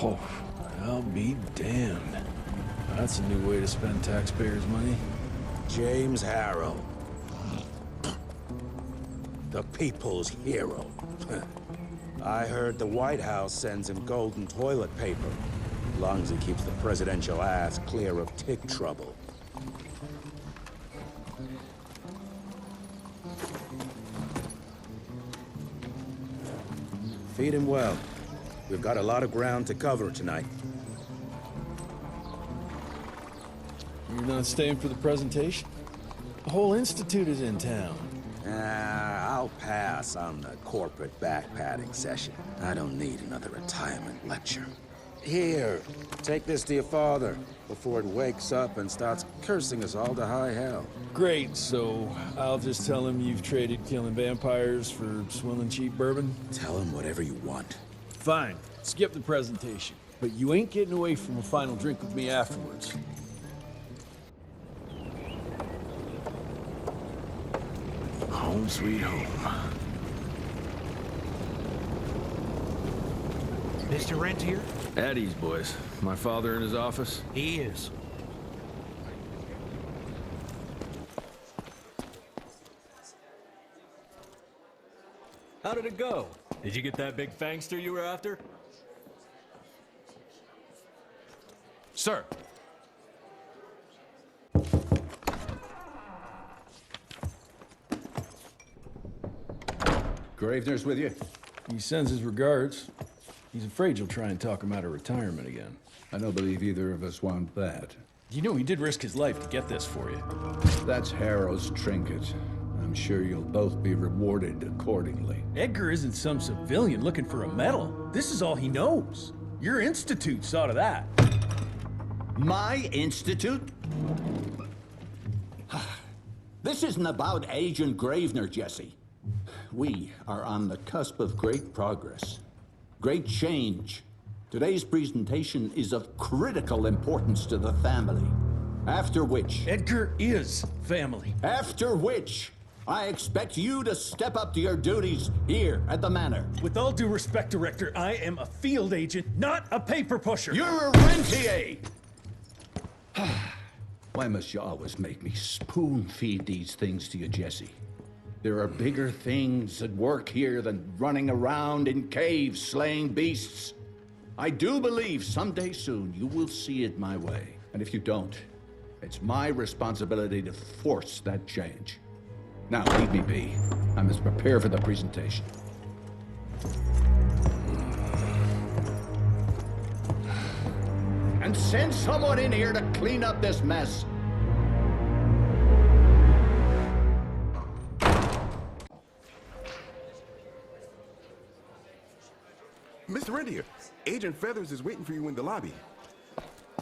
Oh, I'll be damned. That's a new way to spend taxpayers' money. James Harrow. The people's hero. I heard the White House sends him golden toilet paper. As long as he keeps the presidential ass clear of tick trouble. Feed him well. We've got a lot of ground to cover tonight. You're not staying for the presentation? The whole institute is in town. I'll pass on the corporate backpatting session. I don't need another retirement lecture. Here, take this to your father before it wakes up and starts cursing us all to high hell. Great, so I'll just tell him you've traded killing vampires for swilling cheap bourbon? Tell him whatever you want. Fine, skip the presentation. But you ain't getting away from a final drink with me afterwards. Home sweet home. Mr. Rentier? At ease, boys. My father in his office? He is. How did it go? Did you get that big fangster you were after? Sir. Gravener's with you? He sends his regards. He's afraid you'll try and talk him out of retirement again. I don't believe either of us want that. You know he did risk his life to get this for you. That's Harrow's trinket. I'm sure you'll both be rewarded accordingly. Edgar isn't some civilian looking for a medal. This is all he knows. Your institute saw to that. My institute? This isn't about Agent Gravener, Jesse. We are on the cusp of great progress, great change. Today's presentation is of critical importance to the family. After which... Edgar is family. After which, I expect you to step up to your duties here at the Manor. With all due respect, Director, I am a field agent, not a paper pusher. You're a rentier! Why must you always make me spoon-feed these things to you, Jesse? There are bigger things at work here than running around in caves slaying beasts. I do believe someday soon you will see it my way. And if you don't, it's my responsibility to force that change. Now, leave me be. I must prepare for the presentation. And send someone in here to clean up this mess. Mr. Rentier, Agent Feathers is waiting for you in the lobby.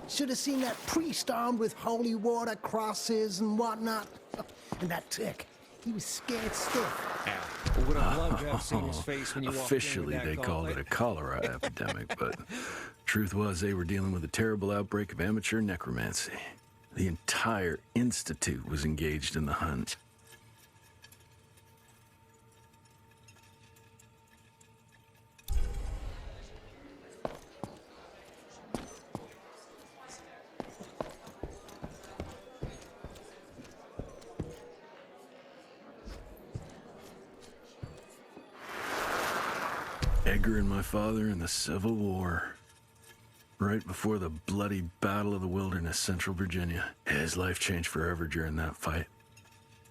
Should have seen that priest armed with holy water, crosses, and whatnot. And that tick. He was scared stiff. Would have loved to have seen his face when you walked in Officially, with that they called it a gauntlet. cholera epidemic, but truth was they were dealing with a terrible outbreak of amateur necromancy. The entire institute was engaged in the hunt. Edgar and my father in the Civil War. Right before the bloody Battle of the Wilderness, Central Virginia. His life changed forever during that fight.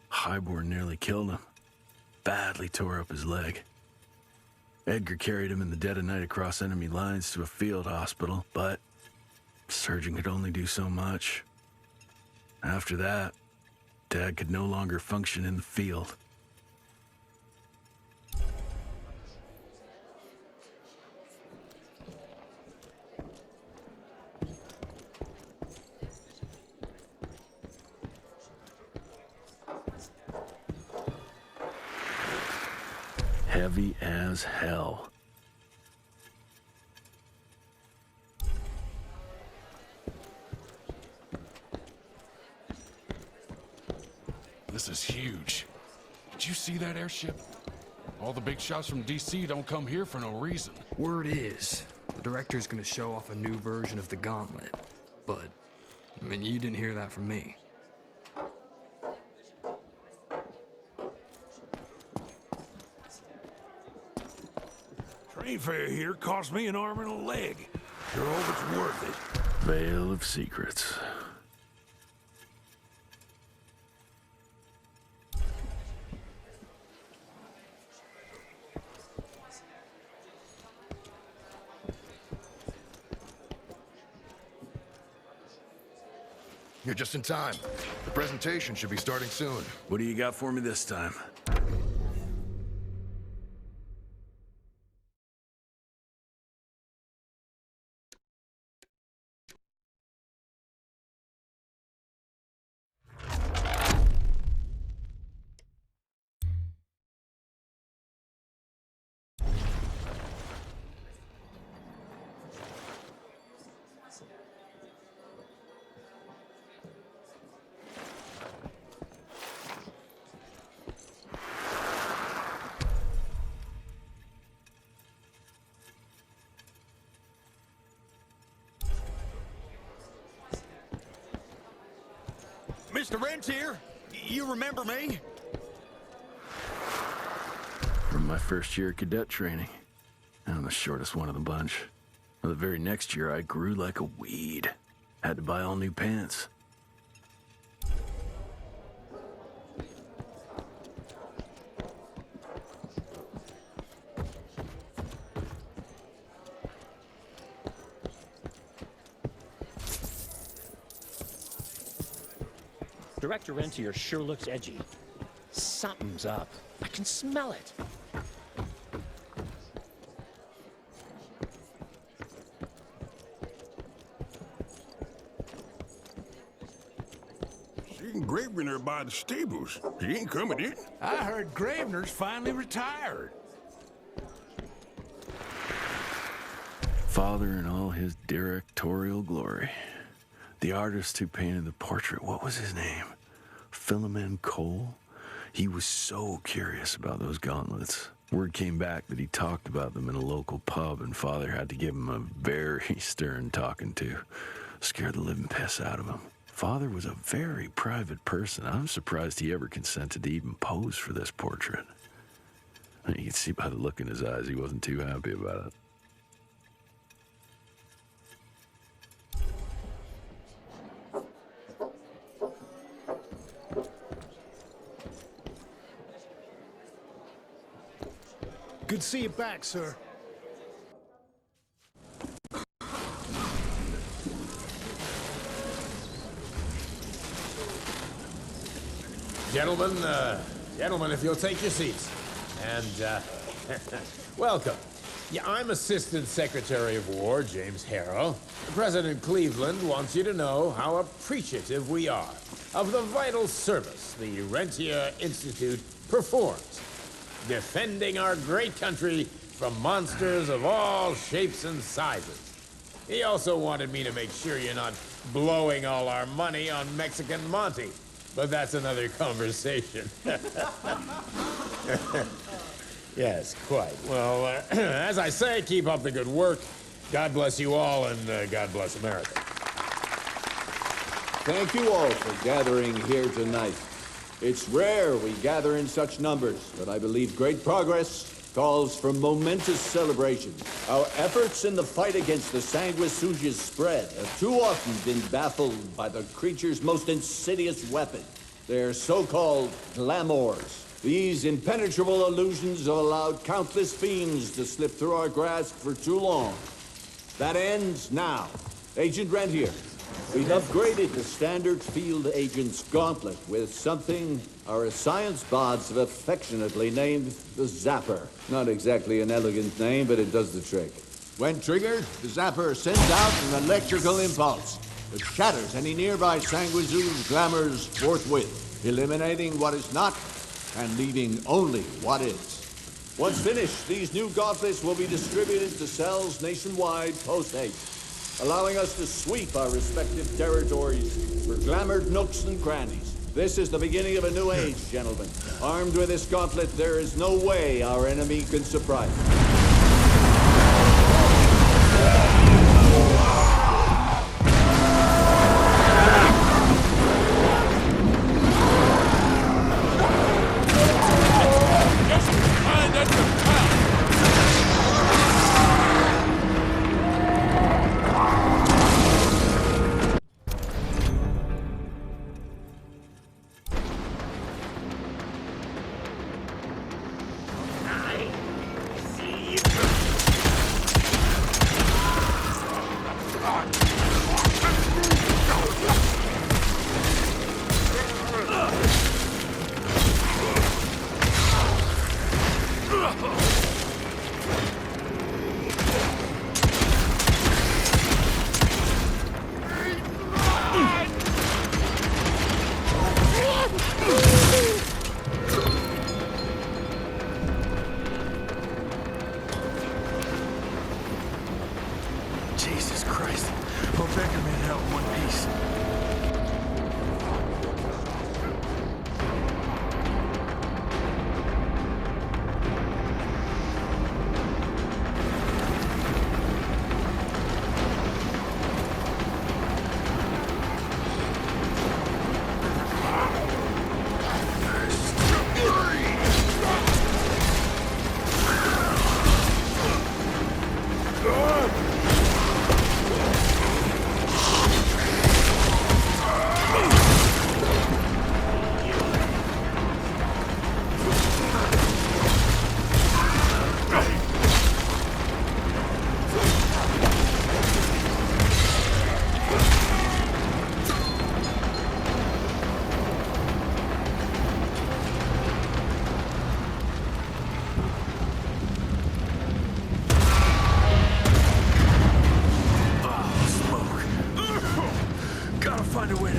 Highborn nearly killed him. Badly tore up his leg. Edgar carried him in the dead of night across enemy lines to a field hospital, but surgeon could only do so much. After that, Dad could no longer function in the field. Heavy as hell. This is huge. Did you see that airship? All the big shots from DC don't come here for no reason. Word is, The director's gonna show off a new version of the gauntlet. But, I mean, you didn't hear that from me. Train fare here cost me an arm and a leg. Sure hope it's worth it. Veil of Secrets. You're just in time. The presentation should be starting soon. What do you got for me this time? Mr. Rentier, you remember me? From my first year of cadet training. I'm the shortest one of the bunch. Well, the very next year, I grew like a weed. Had to buy all new pants. Director Rentier sure looks edgy. Something's up. I can smell it. Seen Gravener by the stables. He ain't coming in. I heard Gravener's finally retired. Father in all his directorial glory. The artist who painted the portrait, what was his name? Philomen Cole? He was so curious about those gauntlets. Word came back that he talked about them in a local pub, and Father had to give him a very stern talking to. Scared the living piss out of him. Father was a very private person. I'm surprised he ever consented to even pose for this portrait. You can see by the look in his eyes he wasn't too happy about it. Good to see you back, sir. Gentlemen, if you'll take your seats. And, welcome. Yeah, I'm Assistant Secretary of War, James Harrow. President Cleveland wants you to know how appreciative we are of the vital service the Rentier Institute performs, defending our great country from monsters of all shapes and sizes. He also wanted me to make sure you're not blowing all our money on Mexican Monty, but that's another conversation. Yes, quite. Well, as I say, keep up the good work. God bless you all, and God bless America. Thank you all for gathering here tonight. It's rare we gather in such numbers, but I believe great progress calls for momentous celebration. Our efforts in the fight against the sanguisuga's spread have too often been baffled by the creature's most insidious weapon, their so-called glamours. These impenetrable illusions have allowed countless fiends to slip through our grasp for too long. That ends now. Agent Rentier, we've upgraded the standard field agent's gauntlet with something our science bots have affectionately named the Zapper. Not exactly an elegant name, but it does the trick. When triggered, the Zapper sends out an electrical impulse that shatters any nearby sanguisuga's glamours forthwith, eliminating what is not and leaving only what is. Once finished, these new gauntlets will be distributed to cells nationwide post-haste, allowing us to sweep our respective territories for glamored nooks and crannies. This is the beginning of a new age, gentlemen. Armed with this gauntlet, there is no way our enemy can surprise us.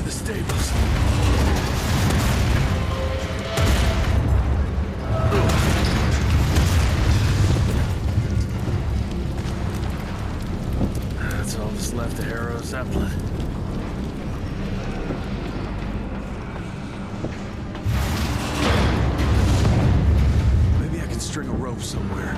to the stables. That's all that's left of Harrow Zeppelin. Maybe I can string a rope somewhere.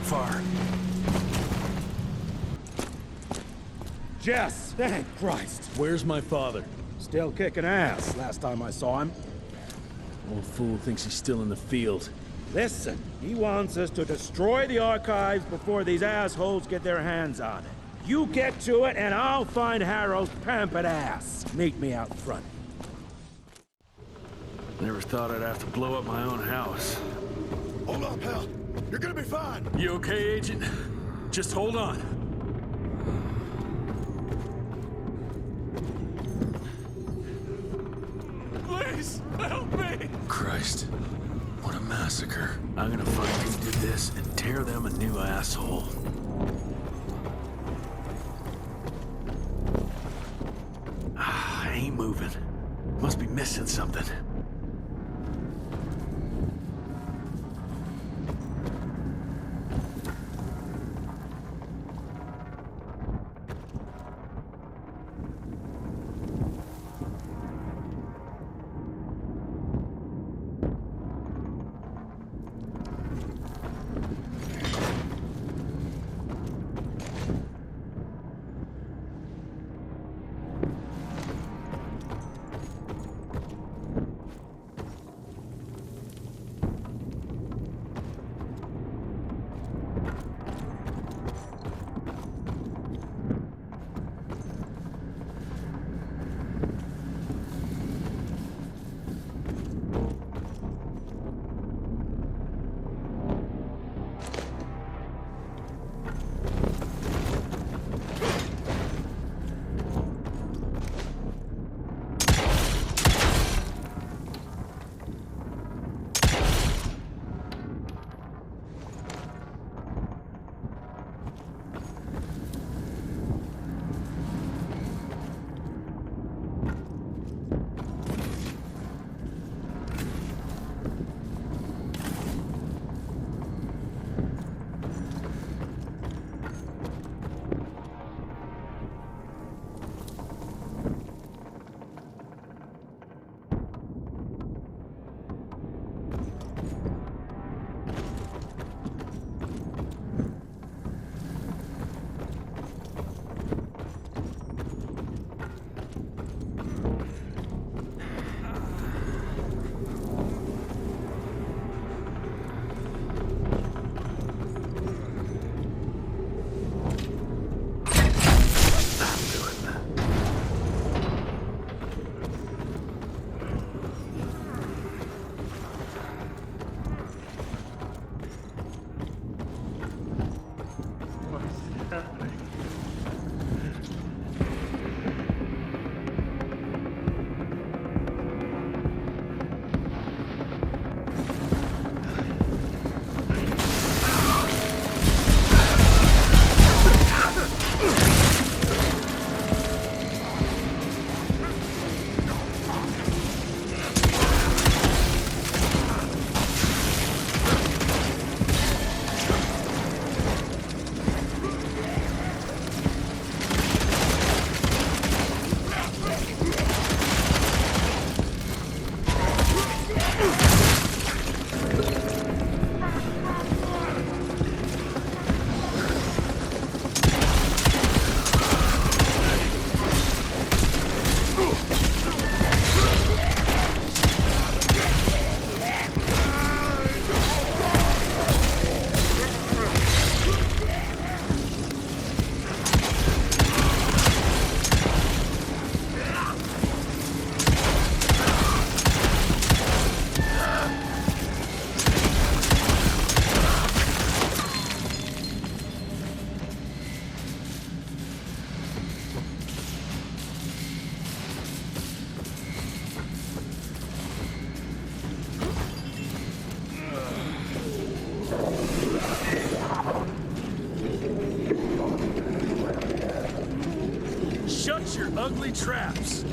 Far. Jess! Thank Christ! Where's my father? Still kicking ass, last time I saw him. Old fool thinks he's still in the field. Listen, he wants us to destroy the archives before these assholes get their hands on it. You get to it, and I'll find Harrow's pampered ass. Meet me out front. Never thought I'd have to blow up my own house. Hold on, pal. You're gonna be fine. You okay, Agent? Just hold on. Please, help me! Christ, what a massacre. I'm gonna find who did this and tear them a new asshole. I ain't moving. Must be missing something. Shut your ugly traps!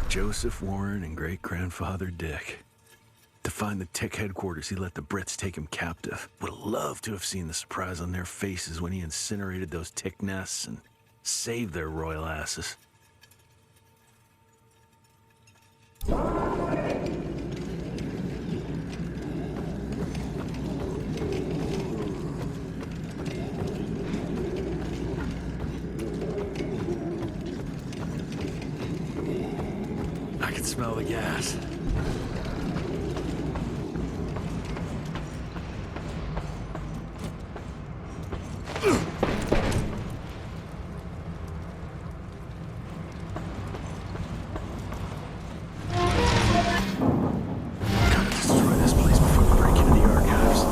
Joseph Warren and great-grandfather Dick. To find the Tick headquarters, he let the Brits take him captive. Would have loved to have seen the surprise on their faces when he incinerated those Tick nests and saved their royal asses. I can smell the gas. Gotta destroy this place before we break into the archives.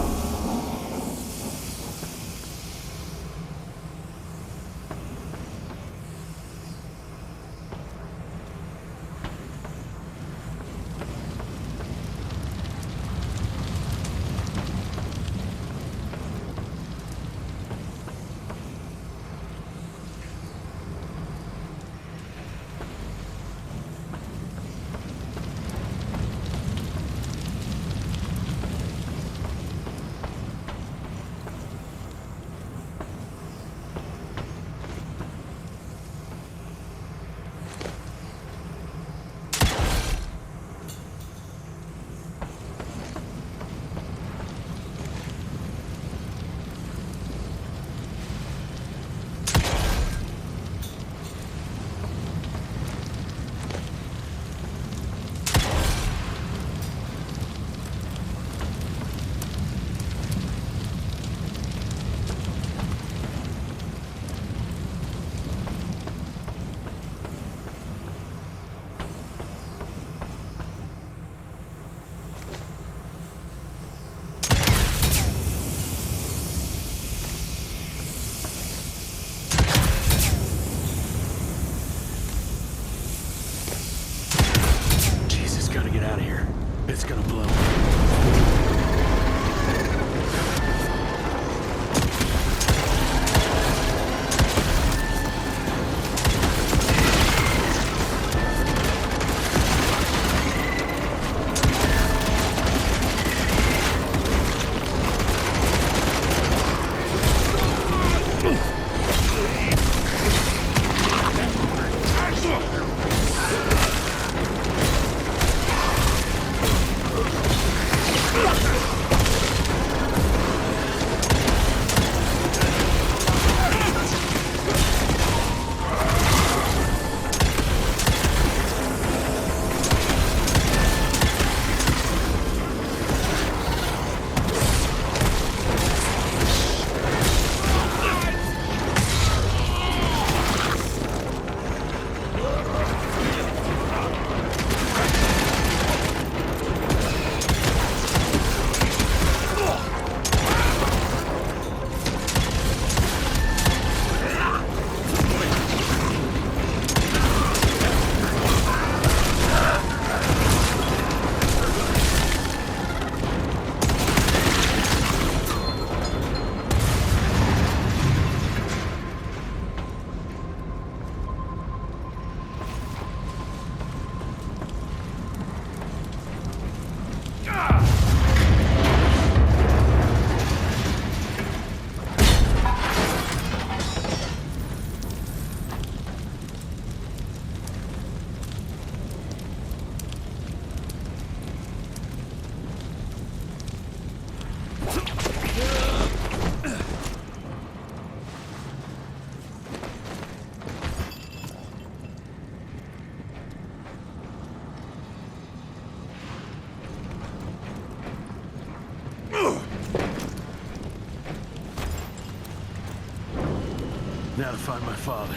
now to find my father.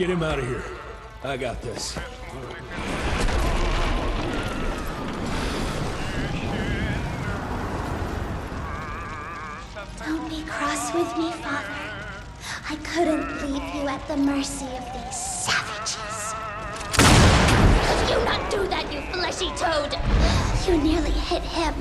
Get him out of here. I got this. Don't be cross with me, Father. I couldn't leave you at the mercy of these savages. Could you not do that, you fleshy toad? You nearly hit him.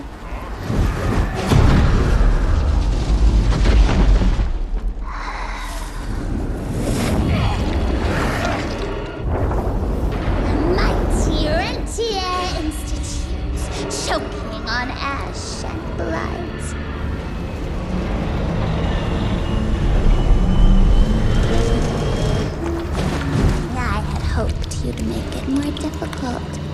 Mighty Rentier Institutes, choking on ash and blood. I had hoped you'd make it more difficult.